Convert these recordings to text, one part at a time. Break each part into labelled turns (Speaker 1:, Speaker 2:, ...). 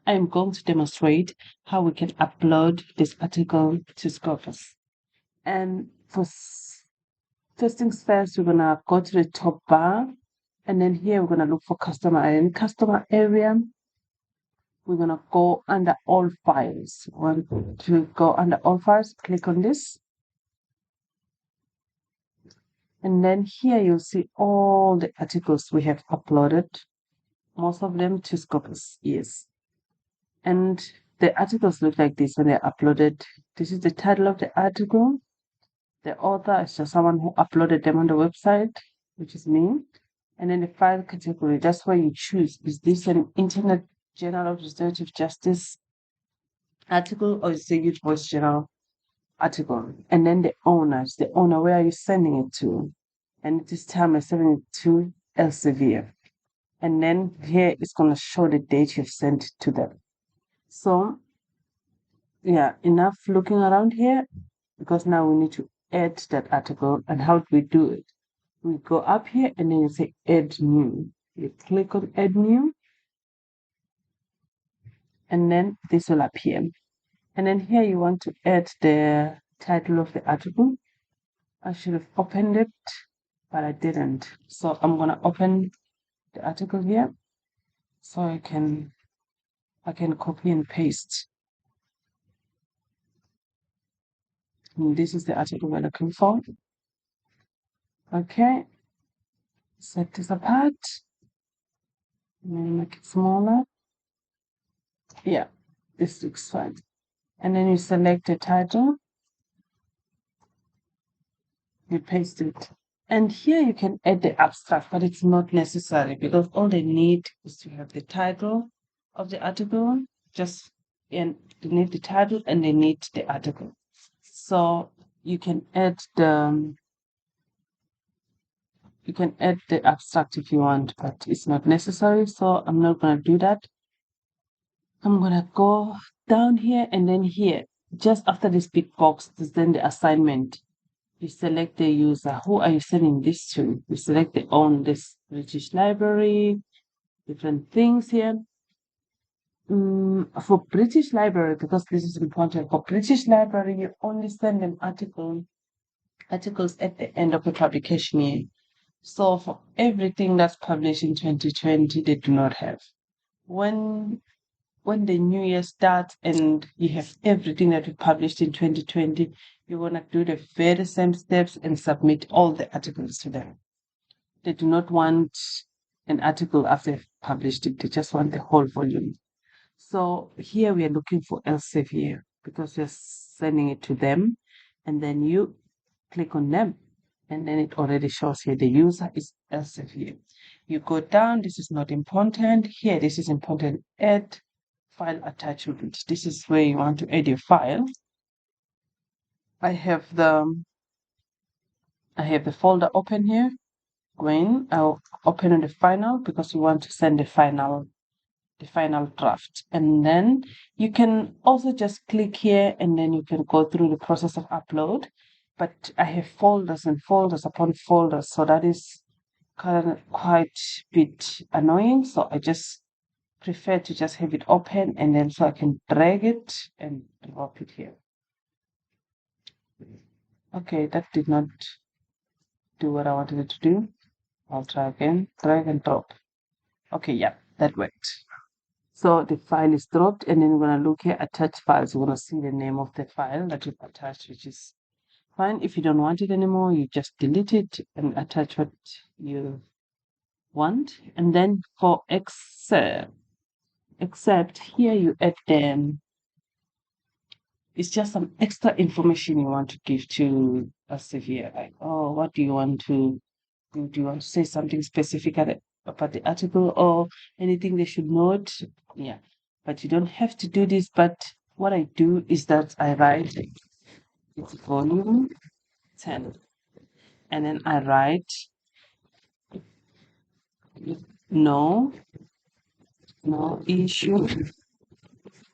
Speaker 1: I am going to demonstrate how we can upload this article to Scopus. And first things first, we're gonna go to the top bar, and then here we're gonna look for customer. And in customer area, we're gonna go under all files. Want to go under all files, click on this. And then here you'll see all the articles we have uploaded, most of them to Scopus, yes. And the articles look like this when they're uploaded. This is the title of the article. The author is just someone who uploaded them on the website, which is me. And then the file category, that's where you choose. Is this an Internet Journal of Restorative Justice article or is it a Youth Voice Journal article? And then the owner, where are you sending it to? And this time I'm sending it to Elsevier. And then here it's going to show the date you've sent it to them. So, yeah, enough looking around here because now we need to add that article. And how do we do it? We go up here and then you say add new. You click on add new and then this will appear. And then here you want to add the title of the article. I should have opened it, but I didn't. So I'm going to open the article here so I can copy and paste. And this is the article we're looking for. Okay, set this apart. Make it smaller. Yeah, this looks fine. And then you select the title. You paste it. And here you can add the abstract, but it's not necessary because all they need is to have the title of the article. And they need the title and they need the article. So you can add the abstract if you want, but it's not necessary. So I'm not gonna do that. I'm gonna go down here and then here, just after this big box, is then the assignment. You select the user. Who are you sending this to? You select this British Library, different things here. For British Library, because this is important, for British Library, you only send them articles at the end of the publication year. So for everything that's published in 2020, they do not have. When the new year starts and you have everything that we published in 2020, you want to do the very same steps and submit all the articles to them. They do not want an article after they've published it. They just want the whole volume. So here we are looking for Elsevier because you're sending it to them and then you click on them and then it already shows here the user is Elsevier. You go down, this is not important. Here, this is important. Add file attachment. This is where you want to add your file. I have the folder open here. I'll open on the final because we want to send the final draft. And then you can also just click here and then you can go through the process of upload. But I have folders and folders upon folders, so that is quite a bit annoying. So I just prefer to just have it open and then so I can drag it and drop it here. Okay, that did not do what I wanted it to do. I'll try again, drag and drop. Okay, yeah, that worked. So the file is dropped and then we're gonna look here, attach files. We're gonna see the name of the file that you've attached, which is fine. If you don't want it anymore, you just delete it and attach what you want. And then for except here you add them. It's just some extra information you want to give to Elsevier, like, oh, what do you want to do? Do you want to say something specific about the article or anything they should note? Yeah, but you don't have to do this. But what I do is that I write it's volume 10, and then I write no issue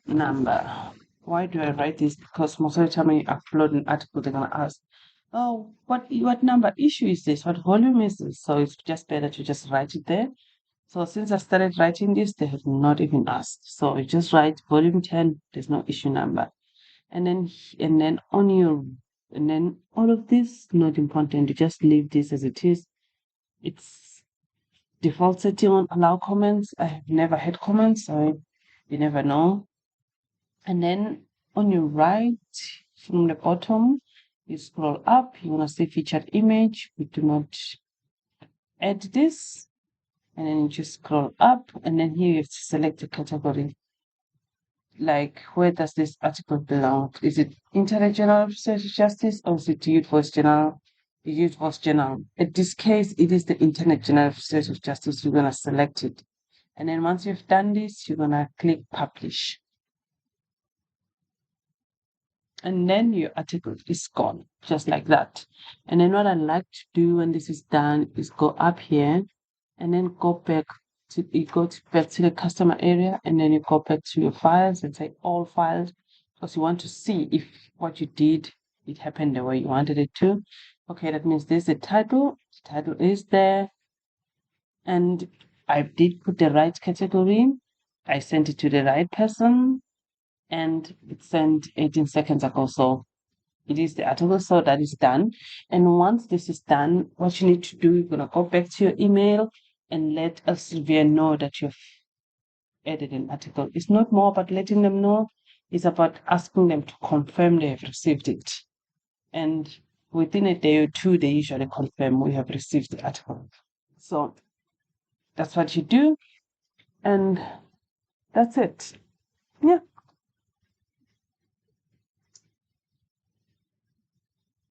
Speaker 1: number. Why do I write this? Because most of the time when you upload an article, they're gonna ask, oh, what number issue is this? What volume is this? So it's just better to just write it there. So since I started writing this, they have not even asked. So you just write volume 10, there's no issue number. And then on your, and then all of this, not important. You just leave this as it is. It's default setting on allow comments. I have never had comments, so you never know. And then on your right, from the bottom, you scroll up, you want to see featured image. We do not add this. And then you just scroll up, and then here you have to select the category. Like, where does this article belong? Is it Internet Journal of Research Justice, or is it Youth Voice Journal? The Youth Voice Journal. In this case, it is the Internet Journal of Research of Justice. You're going to select it. And then once you've done this, you're going to click publish. And then your article is gone, just like that. And then what I like to do when this is done is go up here and then go back to back to the customer area, and then you go back to your files and say all files, because you want to see if what you did, it happened the way you wanted it to. Okay, that means this is the title. The title is there, and I did put the right category. I sent it to the right person, and it sent 18 seconds ago. So it is the article, so that is done. And once this is done, what you need to do, you're gonna go back to your email and let Elsevier know that you've added an article. It's not more about letting them know, it's about asking them to confirm they have received it. And within a day or two, they usually confirm we have received the article. So that's what you do, and that's it. Yeah.